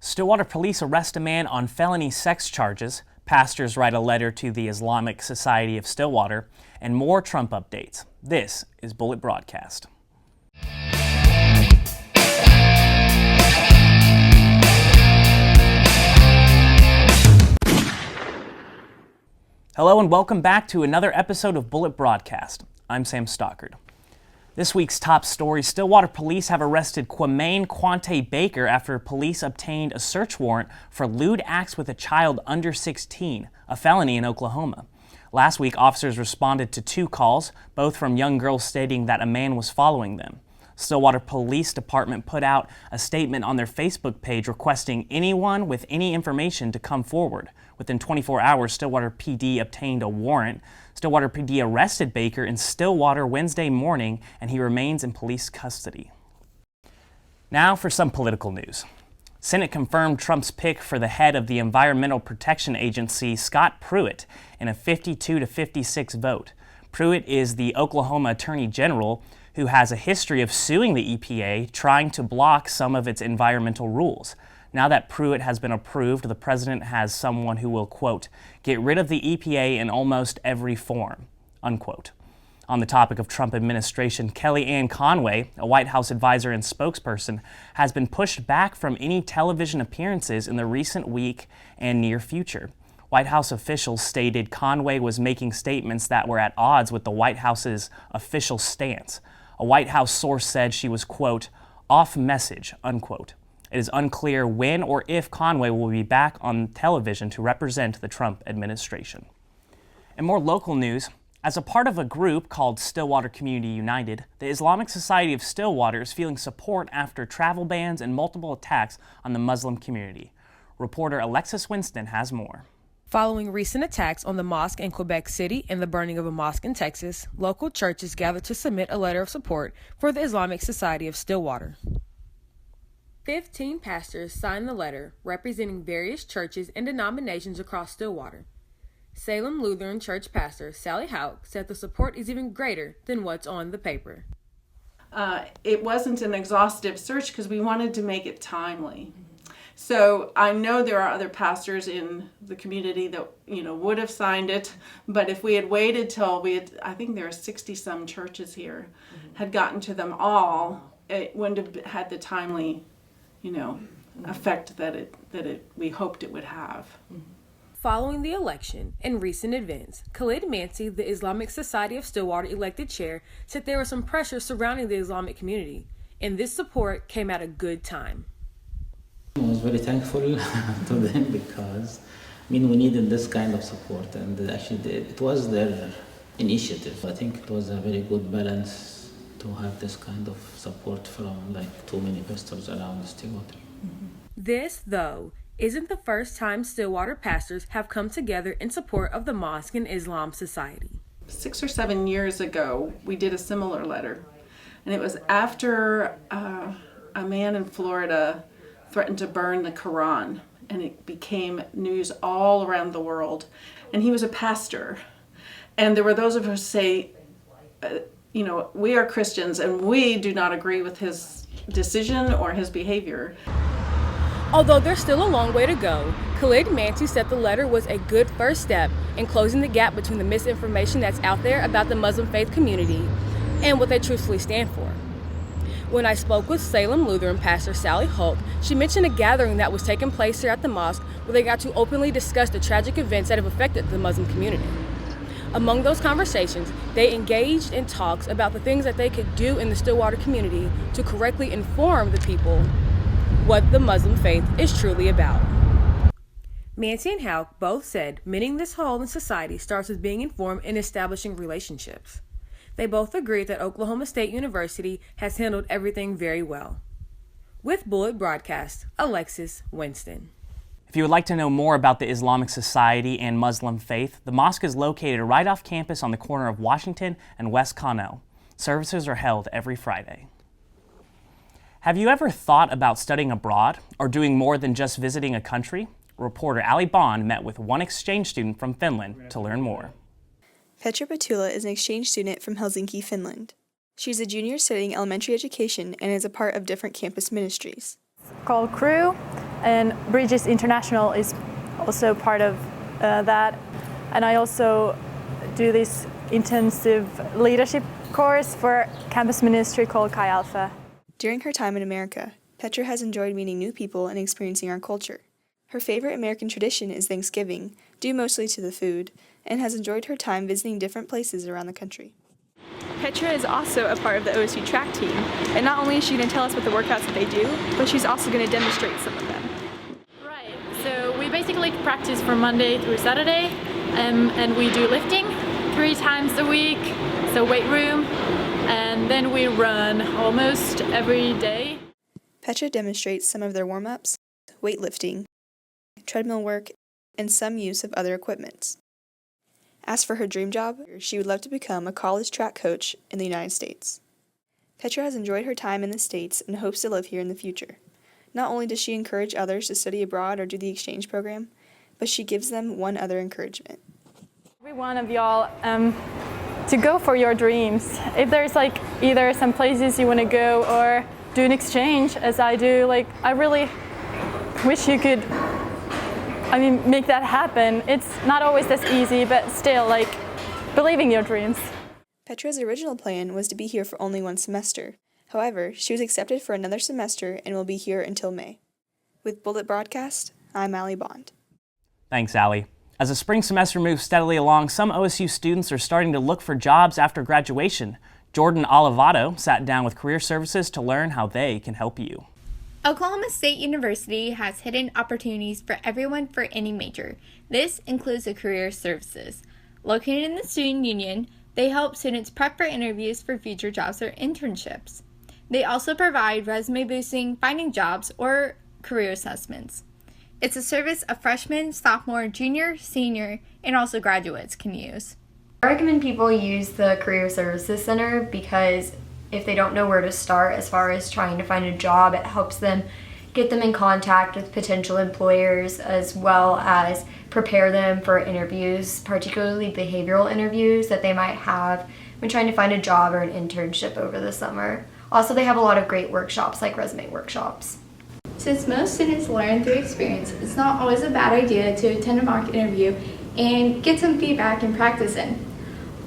Stillwater police arrest a man on felony sex charges. Pastors write a letter to the Islamic Society of Stillwater, and more Trump updates. This is Bullet Broadcast. Hello and welcome back to another episode of Bullet Broadcast. I'm Sam Stockard. This week's top story, Stillwater police have arrested Quante Baker after police obtained a search warrant for lewd acts with a child under 16, a felony in Oklahoma. Last week, officers responded to 2 calls, both from young girls stating that a man was following them. Stillwater Police Department put out a statement on their Facebook page requesting anyone with any information to come forward. Within 24 hours, Stillwater PD obtained a warrant. Stillwater PD arrested Baker in Stillwater Wednesday morning, and he remains in police custody. Now for some political news. Senate confirmed Trump's pick for the head of the Environmental Protection Agency, Scott Pruitt, in a 52-56 vote. Pruitt is the Oklahoma Attorney General who has a history of suing the EPA, trying to block some of its environmental rules. Now that Pruitt has been approved, the president has someone who will, quote, get rid of the EPA in almost every form, unquote. On the topic of Trump administration, Kellyanne Conway, a White House advisor and spokesperson, has been pushed back from any television appearances in the recent week and near future. White House officials stated Conway was making statements that were at odds with the White House's official stance. A White House source said she was, quote, off message, unquote. It is unclear when or if Conway will be back on television to represent the Trump administration. In more local news, as a part of a group called Stillwater Community United, the Islamic Society of Stillwater is feeling support after travel bans and multiple attacks on the Muslim community. Reporter Alexis Winston has more. Following recent attacks on the mosque in Quebec City and the burning of a mosque in Texas, local churches gathered to submit a letter of support for the Islamic Society of Stillwater. 15 pastors signed the letter, representing various churches and denominations across Stillwater. Salem Lutheran Church pastor Sally Houck said the support is even greater than what's on the paper. It wasn't an exhaustive search because we wanted to make it timely. So I know there are other pastors in the community that, would have signed it, but if we had waited till I think there are 60-some churches here, had gotten to them all, it wouldn't have had the timely effect that we hoped it would have. Following the election and recent events, Khalid Mansi, the Islamic Society of Stillwater elected chair, said there was some pressure surrounding the Islamic community, and this support came at a good time. I was very thankful to them because, we needed this kind of support, and actually it was their initiative. I think it was a very good balance to have this kind of support from too many pastors around Stillwater. This, though, isn't the first time Stillwater pastors have come together in support of the Mosque and Islam Society. 6 or 7 years ago, we did a similar letter, and it was after a man in Florida threatened to burn the Quran, and it became news all around the world. And he was a pastor, and there were those of us who say, we are Christians and we do not agree with his decision or his behavior. Although there's still a long way to go, Khalid Mansi said the letter was a good first step in closing the gap between the misinformation that's out there about the Muslim faith community and what they truthfully stand for. When I spoke with Salem Lutheran pastor Sally Houck, she mentioned a gathering that was taking place here at the mosque where they got to openly discuss the tragic events that have affected the Muslim community. Among those conversations, they engaged in talks about the things that they could do in the Stillwater community to correctly inform the people what the Muslim faith is truly about. Mansi and Houck both said mending this hole in society starts with being informed and establishing relationships. They both agreed that Oklahoma State University has handled everything very well. With Bullet Broadcast, Alexis Winston. If you would like to know more about the Islamic Society and Muslim faith, the mosque is located right off campus on the corner of Washington and West Connell. Services are held every Friday. Have you ever thought about studying abroad or doing more than just visiting a country? Reporter Ali Bond met with one exchange student from Finland to learn more. Petra Petula is an exchange student from Helsinki, Finland. She's a junior studying elementary education and is a part of different campus ministries. Called Crew. and Bridges International is also part of that. And I also do this intensive leadership course for campus ministry called Chi Alpha. During her time in America, Petra has enjoyed meeting new people and experiencing our culture. Her favorite American tradition is Thanksgiving, due mostly to the food, and has enjoyed her time visiting different places around the country. Petra is also a part of the OSU track team, and not only is she going to tell us what the workouts that they do, but she's also going to demonstrate some of them. Right, so we basically practice from Monday through Saturday, and we do lifting 3 times a week, so weight room, and then we run almost every day. Petra demonstrates some of their warm-ups, weightlifting, treadmill work, and some use of other equipment. As for her dream job, she would love to become a college track coach in the United States. Petra has enjoyed her time in the States and hopes to live here in the future. Not only does she encourage others to study abroad or do the exchange program, but she gives them one other encouragement. Every one of y'all to go for your dreams. If there's either some places you want to go or do an exchange as I do, I really wish you could make that happen. It's not always this easy, but still, believing your dreams. Petra's original plan was to be here for only 1 semester. However, she was accepted for another semester and will be here until May. With Bullet Broadcast, I'm Allie Bond. Thanks, Allie. As the spring semester moves steadily along, some OSU students are starting to look for jobs after graduation. Jordan Olivato sat down with Career Services to learn how they can help you. Oklahoma State University has hidden opportunities for everyone for any major. This includes the Career Services. Located in the Student Union, they help students prep for interviews for future jobs or internships. They also provide resume boosting, finding jobs, or career assessments. It's a service a freshman, sophomore, junior, senior, and also graduates can use. I recommend people use the Career Services Center because if they don't know where to start as far as trying to find a job, it helps them get them in contact with potential employers as well as prepare them for interviews, particularly behavioral interviews that they might have when trying to find a job or an internship over the summer. Also, they have a lot of great workshops like resume workshops. Since most students learn through experience, it's not always a bad idea to attend a mock interview and get some feedback and practice in.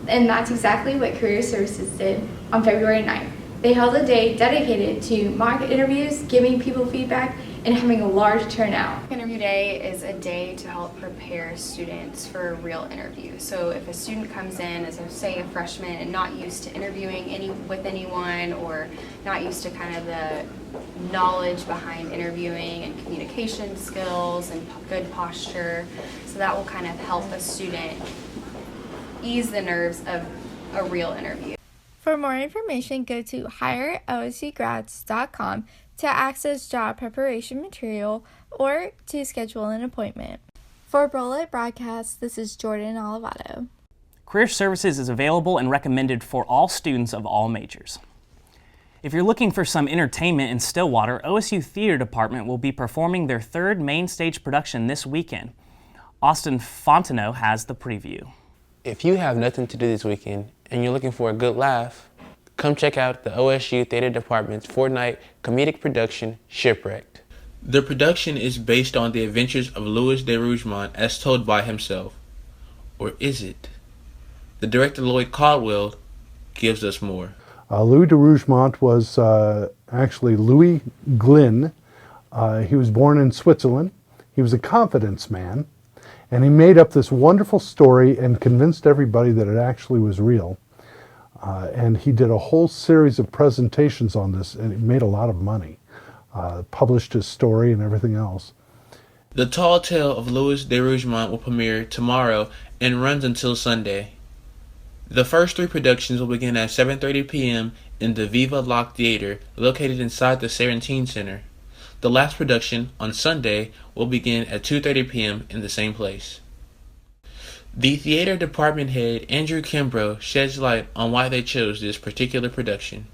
And that's exactly what Career Services did on February 9th. They held a day dedicated to mock interviews, giving people feedback, and having a large turnout. Interview day is a day to help prepare students for a real interview. So if a student comes in as, say, a freshman and not used to interviewing with anyone or not used to kind of the knowledge behind interviewing and communication skills and good posture, so that will kind of help a student ease the nerves of a real interview. For more information, go to higherosgrads.com to access job preparation material or to schedule an appointment. For Bullet Broadcast, this is Jordan Olivato. Career Services is available and recommended for all students of all majors. If you're looking for some entertainment in Stillwater, OSU Theater Department will be performing their 3rd main stage production this weekend. Austin Fontenot has the preview. If you have nothing to do this weekend and you're looking for a good laugh, come check out the OSU Theater Department's 4-night comedic production, Shipwrecked. The production is based on the adventures of Louis de Rougemont as told by himself. Or is it? The director Lloyd Caldwell gives us more. Louis de Rougemont was actually Louis Glynn. He was born in Switzerland. He was a confidence man. And he made up this wonderful story and convinced everybody that it actually was real. And he did a whole series of presentations on this, and he made a lot of money. Published his story and everything else. The Tall Tale of Louis de Rougemont will premiere tomorrow and runs until Sunday. The first 3 productions will begin at 7:30 p.m. in the Viva Lock Theater, located inside the Sarantine Center. The last production, on Sunday, will begin at 2:30 p.m. in the same place. The theater department head, Andrew Kimbrough, sheds light on why they chose this particular production.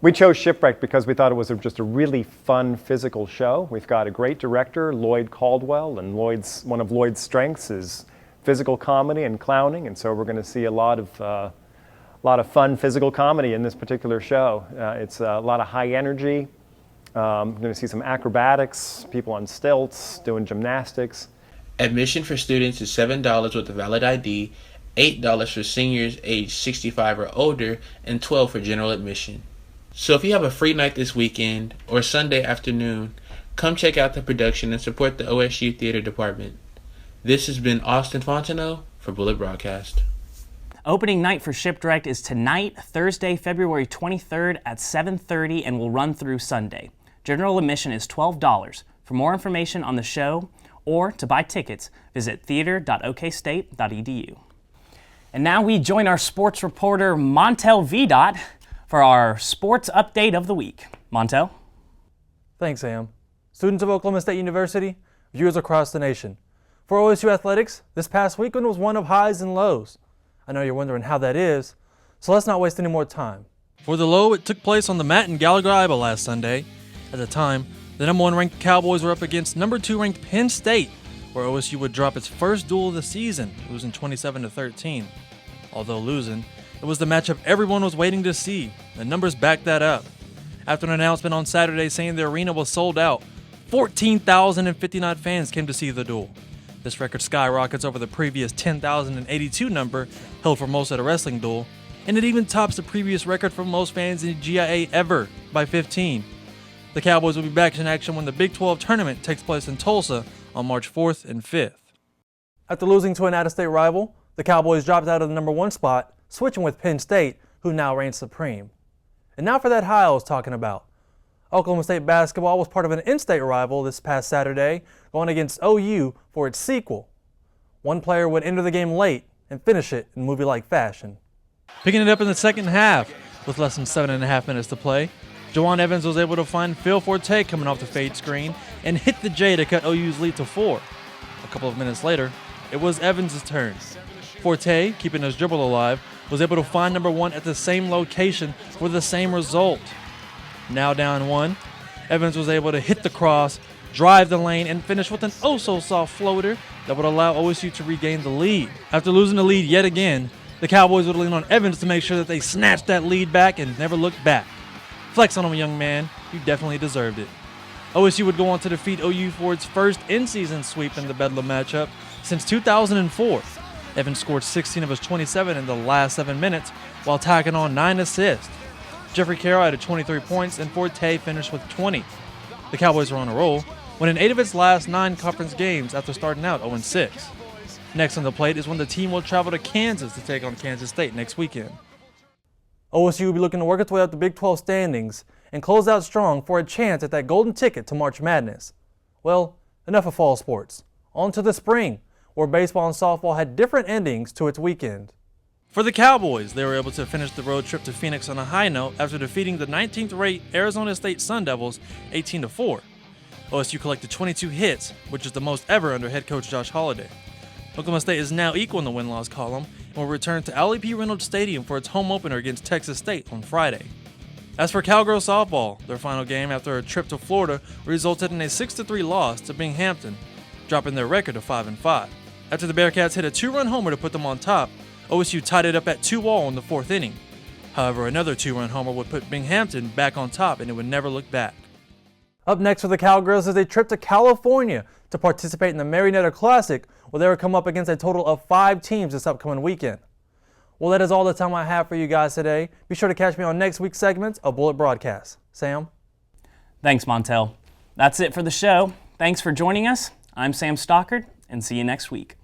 We chose Shipwrecked because we thought it was just a really fun physical show. We've got a great director, Lloyd Caldwell, and one of Lloyd's strengths is physical comedy and clowning, and so we're going to see a lot of fun physical comedy in this particular show. It's a lot of high energy, We're going to see some acrobatics, people on stilts, doing gymnastics. Admission for students is $7 with a valid ID, $8 for seniors aged 65 or older, and $12 for general admission. So if you have a free night this weekend or Sunday afternoon, come check out the production and support the OSU Theater Department. This has been Austin Fontenot for Bullet Broadcast. Opening night for Shipwrecked is tonight, Thursday, February 23rd at 7:30 and will run through Sunday. General admission is $12. For more information on the show or to buy tickets, visit theater.okstate.edu. And now we join our sports reporter Montel Vidot for our sports update of the week. Montel? Thanks, Sam. Students of Oklahoma State University, viewers across the nation. For OSU Athletics, this past weekend was one of highs and lows. I know you're wondering how that is, so let's not waste any more time. For the low, it took place on the mat in Gallagher-Iba last Sunday. At the time, the number 1 ranked Cowboys were up against number 2 ranked Penn State, where OSU would drop its first duel of the season, losing 27-13. Although losing, it was the matchup everyone was waiting to see. The numbers backed that up. After an announcement on Saturday saying the arena was sold out, 14,059 fans came to see the duel. This record skyrockets over the previous 10,082 number held for most at a wrestling duel, and it even tops the previous record for most fans in GIA ever by 15. The Cowboys will be back in action when the Big 12 tournament takes place in Tulsa on March 4th and 5th. After losing to an out-of-state rival, the Cowboys dropped out of the number 1 spot, switching with Penn State, who now reigns supreme. And now for that high I was talking about. Oklahoma State basketball was part of an in-state rival this past Saturday, going against OU for its sequel. One player would enter the game late and finish it in movie-like fashion. Picking it up in the second half, with less than 7.5 minutes to play, Jawan Evans was able to find Phil Forte coming off the fade screen and hit the J to cut OU's lead to 4. A couple of minutes later, it was Evans' turn. Forte, keeping his dribble alive, was able to find number 1 at the same location for the same result. Now down 1, Evans was able to hit the cross, drive the lane, and finish with an oh-so-soft floater that would allow OSU to regain the lead. After losing the lead yet again, the Cowboys would lean on Evans to make sure that they snatched that lead back and never looked back. Flex on him, young man. You definitely deserved it. OSU would go on to defeat OU for its first in-season sweep in the Bedlam matchup since 2004. Evans scored 16 of his 27 in the last 7 minutes while tacking on 9 assists. Jeffrey Carroll added 23 points and Forte finished with 20. The Cowboys were on a roll, winning 8 of its last 9 conference games after starting out 0-6. Next on the plate is when the team will travel to Kansas to take on Kansas State next weekend. OSU will be looking to work its way up the Big 12 standings and close out strong for a chance at that golden ticket to March Madness. Well, enough of fall sports. On to the spring, where baseball and softball had different endings to its weekend. For the Cowboys, they were able to finish the road trip to Phoenix on a high note after defeating the 19th-ranked Arizona State Sun Devils 18-4. OSU collected 22 hits, which is the most ever under head coach Josh Holliday. Oklahoma State is now equal in the win-loss column and will return to Allie P. Reynolds Stadium for its home opener against Texas State on Friday. As for Cowgirls softball, their final game after a trip to Florida resulted in a 6-3 loss to Binghamton, dropping their record to 5-5. After the Bearcats hit a 2-run homer to put them on top, OSU tied it up at 2-2 in the 4th inning. However, another 2-run homer would put Binghamton back on top and it would never look back. Up next for the Cowgirls is a trip to California to participate in the Marietta Classic, where they will come up against a total of 5 teams this upcoming weekend. Well, that is all the time I have for you guys today. Be sure to catch me on next week's segments of Bullet Broadcast. Sam? Thanks, Montel. That's it for the show. Thanks for joining us. I'm Sam Stockard, and see you next week.